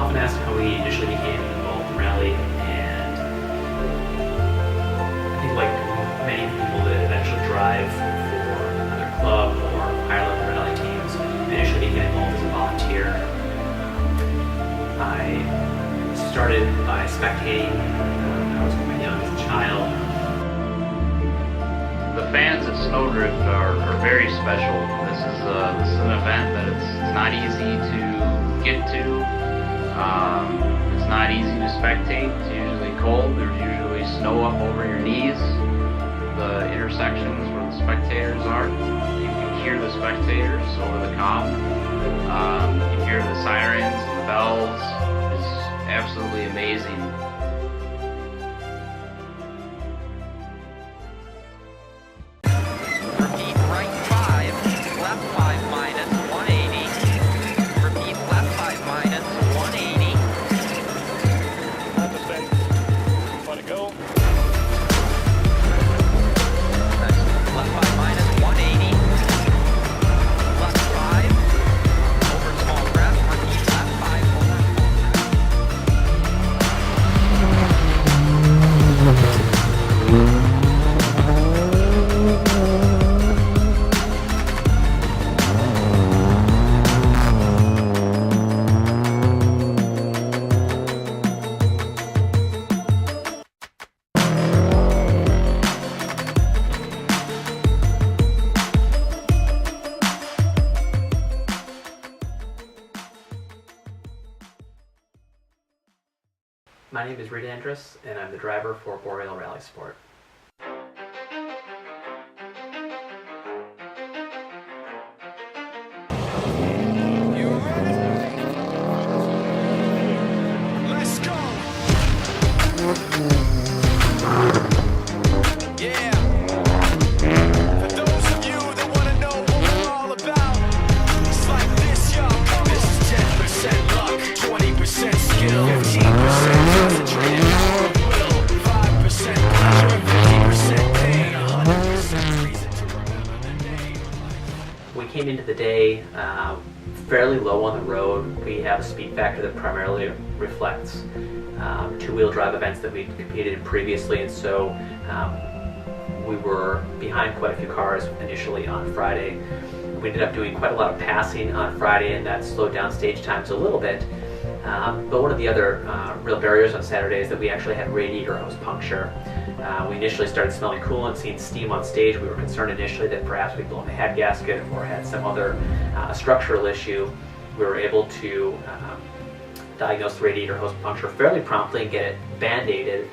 often asked how we initially became involved in rally, and I think like many people that eventually drive for another club or higher level rally teams, I initially became involved as a volunteer. I started by spectating when I was quite young as a child. The fans at Snowdrift are very special. This is an event that it's not easy to get to. It's not easy to spectate. It's usually cold. There's usually snow up over your knees. The intersections where the spectators are, you can hear the spectators over the comm. You can hear the sirens and the bells. It's absolutely amazing. Repeat right 5, left 5 minus 180. Repeat left 5 minus 180. At the stake. Let it go. Left 5 minus 180. Left 5. Over small crest. Repeat left 5 over My name is Reed Andrus, and I'm the driver for Boreal Rally Sport. You ready? Let's go. Yeah. For those of you that want to know what we're all about, it's like this, yo. This is 10% luck, 20% skill, 15% concentrated power of will, 5% pleasure, 50% pain, 100% reason to remember the name. We came into the day fairly low on the road. We have a speed factor that primarily reflects two-wheel drive events that we'd competed in previously, and so we were behind quite a few cars initially on Friday. We ended up doing quite a lot of passing on Friday, and that slowed down stage times a little bit. But one of the other real barriers on Saturday is that we actually had radiator hose puncture. We initially started smelling coolant, seeing steam on stage. We were concerned initially that perhaps we'd blown a head gasket or had some other structural issue. We were able to diagnose the radiator hose puncture fairly promptly and get it band-aided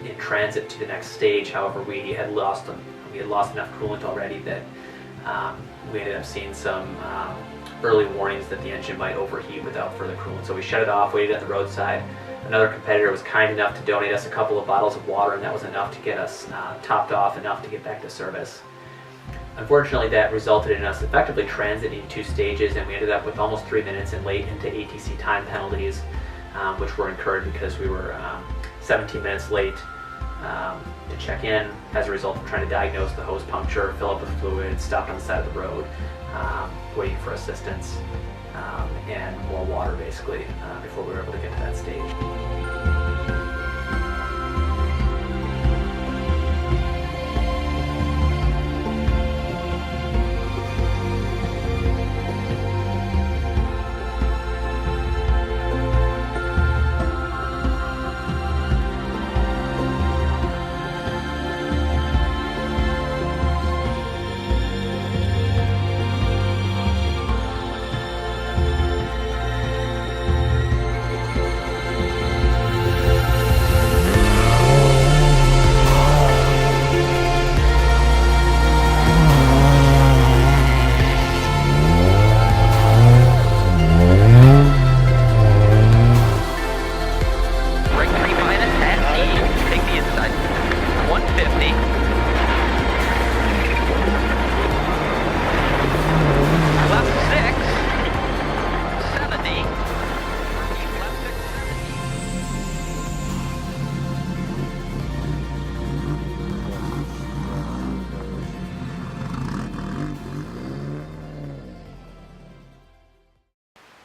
in transit to the next stage. However, we had lost enough coolant already that we ended up seeing some early warnings that the engine might overheat without further coolant. So we shut it off, waited at the roadside. Another competitor was kind enough to donate us a couple of bottles of water, and that was enough to get us topped off, enough to get back to service. Unfortunately, that resulted in us effectively transiting 2 stages, and we ended up with almost 3 minutes and late into ATC time penalties, which were incurred because we were 17 minutes late to check in as a result of trying to diagnose the hose puncture, fill up with fluid, stopped on the side of the road, waiting for assistance, and more water basically before we were able to get to that stage.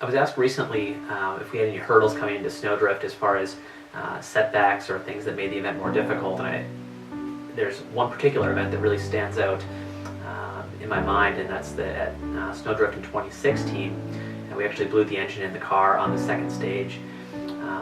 I was asked recently if we had any hurdles coming into Snowdrift as far as setbacks or things that made the event more difficult, and there's one particular event that really stands out in my mind, and that's at Snowdrift in 2016, and we actually blew the engine in the car on the second stage.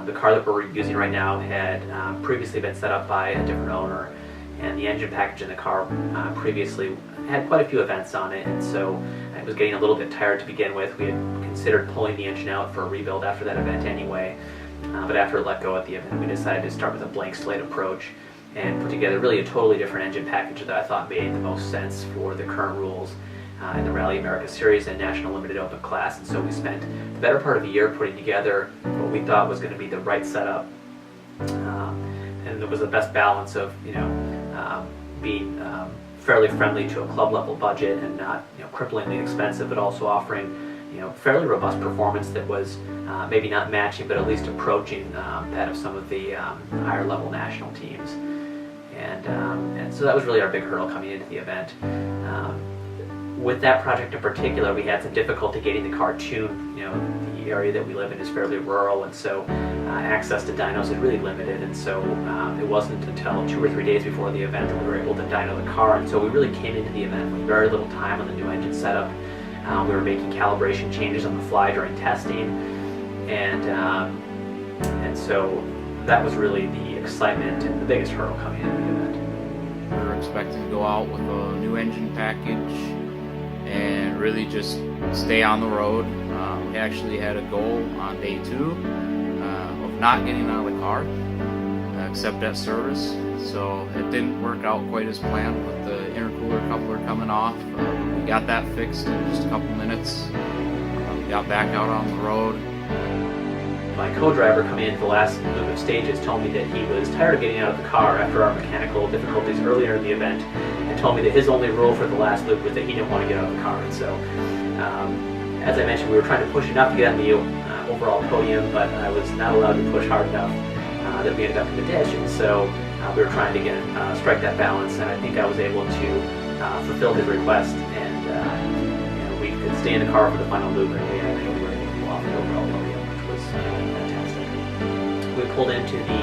The car that we're using right now had previously been set up by a different owner, and the engine package in the car previously had quite a few events on it, and so it was getting a little bit tired to begin with. We had considered pulling the engine out for a rebuild after that event anyway, but after it let go at the event, we decided to start with a blank slate approach and put together really a totally different engine package that I thought made the most sense for the current rules in the Rally America Series and National Limited Open class. And so we spent the better part of a year putting together what we thought was going to be the right setup, and it was the best balance of being fairly friendly to a club level budget and not cripplingly expensive, but also offering fairly robust performance that was maybe not matching, but at least approaching that of some of the higher level national teams. And so that was really our big hurdle coming into the event. With that project in particular, we had some difficulty getting the car tuned. The area that we live in is fairly rural, and so access to dynos is really limited, and so it wasn't until 2 or 3 days before the event that we were able to dyno the car, and so we really came into the event with very little time on the new engine setup. We were making calibration changes on the fly during testing, and so that was really the excitement and the biggest hurdle coming into the event. We were expected to go out with a new engine package and really just stay on the road. We actually had a goal on day 2 of not getting out of the car except at service, so it didn't work out quite as planned with the intercooler coupler coming off. We got that fixed in just a couple minutes. We got back out on the road. My co-driver coming into the last loop of stages told me that he was tired of getting out of the car after our mechanical difficulties earlier in the event, and told me that his only rule for the last loop was that he didn't want to get out of the car. And so, as I mentioned, we were trying to push enough to get on the overall podium, but I was not allowed to push hard enough that we ended up in the ditch. And so we were trying to strike that balance, and I think I was able to fulfill his request, and we could stay in the car for the final loop, and we actually were able to pull off the overall podium, which was fantastic. We pulled into the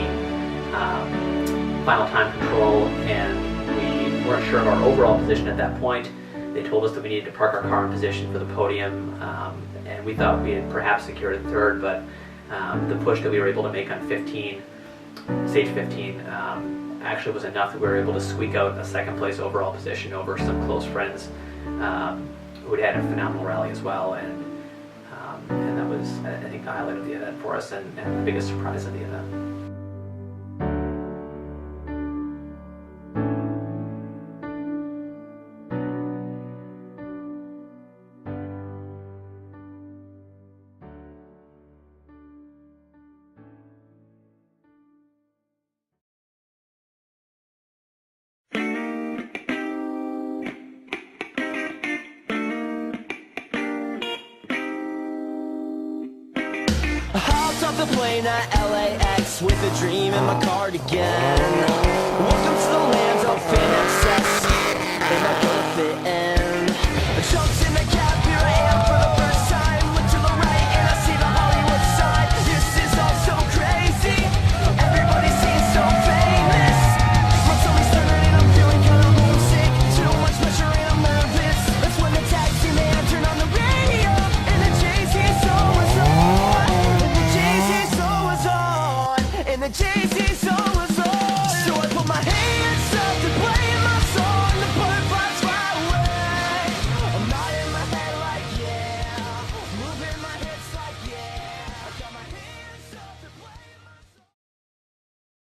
final time control, and we weren't sure of our overall position at that point. They told us that we needed to park our car in position for the podium, and we thought we had perhaps secured a third, but the push that we were able to make on stage 15 actually was enough that we were able to squeak out a second place overall position over some close friends who had a phenomenal rally as well, and that was, I think, the highlight of the event for us, and the biggest surprise of the event. I hopped off the plane at LAX with a dream in my cardigan. Welcome to the land of in excess. In my